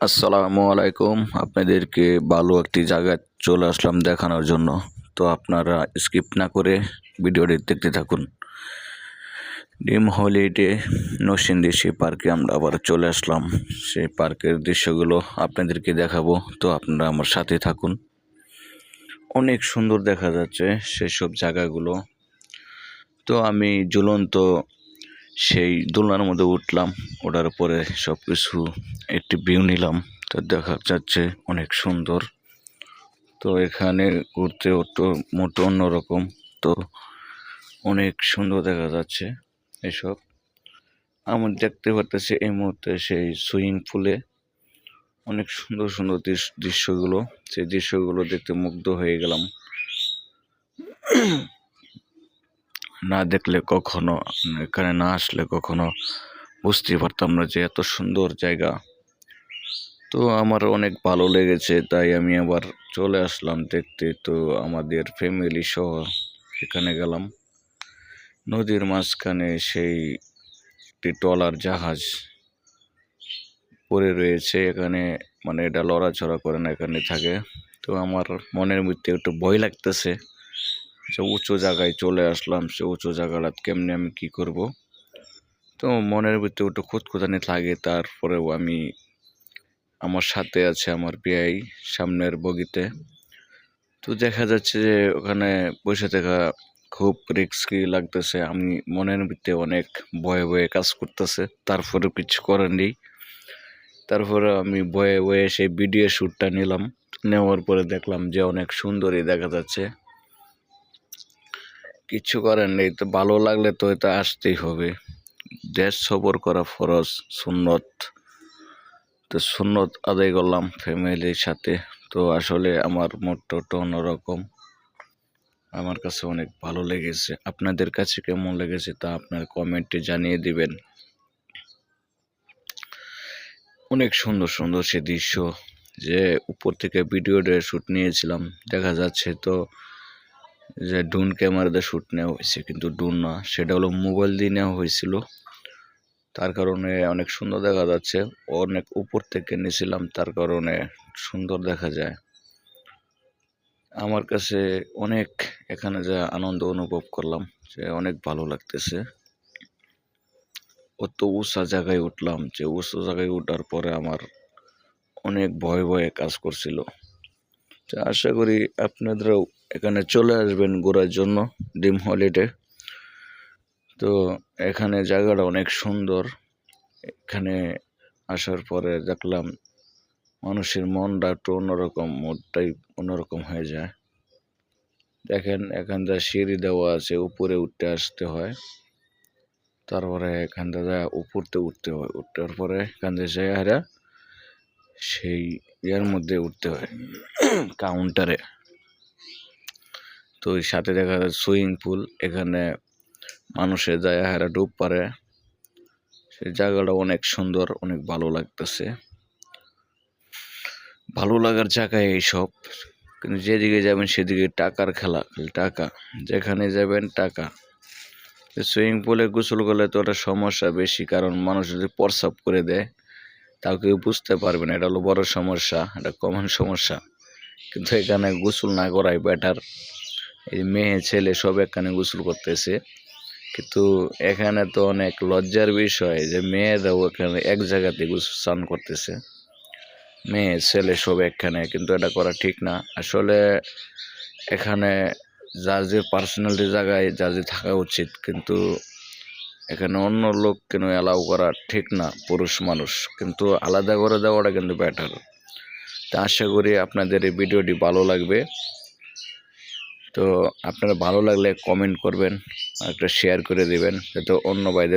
আসসালামু আলাইকুম। আপনাদেরকে ভালো একটি জায়গায় চলে আসলাম দেখানোর জন্য। তো আপনারা স্কিপ না করে ভিডিওটি দেখতে থাকুন। ড্রিম হলিডে নরসিংদী সেই পার্কে আমরা আবার চলে আসলাম। সেই পার্কের দৃশ্যগুলো আপনাদেরকে দেখাবো, তো আপনারা আমার সাথে থাকুন। অনেক সুন্দর দেখা যাচ্ছে সেসব জায়গাগুলো। তো আমি ঝুলন্ত সেই দোলনার মধ্যে উঠলাম, ওঠার পরে সব কিছু একটি ভিউ নিলাম। তো দেখা যাচ্ছে অনেক সুন্দর। তো এখানে ঘুরতে মোটো অন্যরকম। তো অনেক সুন্দর দেখা যাচ্ছে এসব। আমি দেখতে পারতেছি এই মুহূর্তে সেই সুইমিং পুলে অনেক সুন্দর সুন্দর দৃশ্যগুলো, সেই দৃশ্যগুলো দেখতে মুগ্ধ হয়ে গেলাম। না দেখলে কখনো, এখানে না আসলে কখনো বুঝতে পারতাম না যে এত সুন্দর জায়গা। তো আমার অনেক ভালো লেগেছে, তাই আমি আবার চলে আসলাম দেখতে। তো আমাদের ফ্যামিলি সহ এখানে গেলাম। নদীর মাঝখানে সেই একটি ট্রলার জাহাজ পড়ে রয়েছে এখানে, মানে এটা লড়াচড়া করে না, এখানে থাকে। তো আমার মনের মধ্যে একটু ভয় লাগতেছে যে উঁচু জায়গায় চলে আসলাম, সে উঁচু জায়গাটা কেমনে আমি কি করব। তো মনের ভিতরে একটু খুঁতখুঁতানি লাগে। তারপরেও আমি, আমার সাথে আছে আমার বিয়াই সামনের বগিতে। তো দেখা যাচ্ছে যে ওখানে বসে থাকা খুব রিস্কি লাগতেছে। আমি মনের ভিতরে অনেক ভয়ে ভয়ে কাজ করতেছে, তারপরে কিছু করার নেই। তারপরে আমি ভয়ে ভয়ে সেই ভিডিও শ্যুটটা নিলাম। নেওয়ার পরে দেখলাম যে অনেক সুন্দরই দেখা যাচ্ছে। কিছু করার নেই, তো ভালো লাগলে তো এটা আসতেই হবে। দেশ সফর করা ফরজ, সুন্নত। তো সুন্নত আদায় করলাম ফ্যামিলির সাথে। তো আসলে আমার মোটটা অন্যরকম। আমার কাছে অনেক ভালো লেগেছে। আপনাদের কাছে কেমন লেগেছে তা আপনার কমেন্টে জানিয়ে দিবেন। অনেক সুন্দর সুন্দর সে দৃশ্য, যে উপর থেকে ভিডিওতে শ্যুট নিয়েছিলাম। দেখা যাচ্ছে তো যে ড্রোন ক্যামেরাতে শ্যুট নেওয়া হয়েছে, কিন্তু ড্রোন না, সেটা হলো মোবাইল দিয়ে নেওয়া হয়েছিল। তার কারণে অনেক সুন্দর দেখা যাচ্ছে। অনেক উপর থেকে নিয়েছিলাম, তার কারণে সুন্দর দেখা যায়। আমার কাছে অনেক এখানে যা আনন্দ অনুভব করলাম, যে অনেক ভালো লাগতেছে। অত উঁচা জায়গায় উঠলাম, যে উঁচু জায়গায় উঠার পরে আমার অনেক ভয় ভয়ে কাজ করছিল। তো আশা করি আপনারাও এখানে চলে আসবেন ঘোরার জন্য, ড্রিম হলিডে। তো এখানে জায়গাটা অনেক সুন্দর। এখানে আসার পরে দেখলাম মানুষের মনটা একটু অন্যরকম, মুডটাই অন্যরকম হয়ে যায়। দেখেন এখানটা সিঁড়ি দেওয়া আছে, উপরে উঠতে আসতে হয়। তারপরে এখান থেকে উপরতে উঠতে হয়, উঠার পরে এখান থেকে যাইয়া সেই ইয়ার মধ্যে উঠতে হয় কাউন্টারে। তো ওই সাথে দেখা যায় সুইমিং পুল, এখানে মানুষের যাইয়া হারা ডুব পারে। সেই জায়গাটা অনেক সুন্দর, অনেক ভালো লাগতেছে। ভালো লাগার জায়গায় এইসব, কিন্তু যেদিকে যাবেন সেদিকে টাকার খেলা, টাকা, যেখানে যাবেন টাকা। সুইমিং পুলে গোসল করলে তো ওটা সমস্যা বেশি, কারণ মানুষ যদি প্রস্রাব করে দেয় তাও কেউ বুঝতে পারবে না, এটা হলো বড় সমস্যা, এটা কমন সমস্যা। কিন্তু এখানে গোসল না করাই বেটার। এই মেয়ে ছেলে সব এখানে গোসল করতেছে, কিন্তু এখানে তো অনেক লজ্জার বিষয় যে মেয়েরাও এখানে এক জায়গাতে গোসল স্নান করতেছে, মেয়ে ছেলে সব একখানে, কিন্তু এটা করা ঠিক না। আসলে এখানে যার যে পার্সোনালিটি জায়গায় যার যে থাকা উচিত, কিন্তু এখানে অন্য লোক কেন অ্যালাউ করা ঠিক না। পুরুষ মানুষ কিন্তু আলাদা করে দেওয়াটা কিন্তু বেটার। তা আশা করি আপনাদের এই ভিডিওটি ভালো লাগবে। তো আপনারা ভালো লাগলে কমেন্ট করবেন, একটা শেয়ার করে দিবেন, যাতে অন্য ভাইদের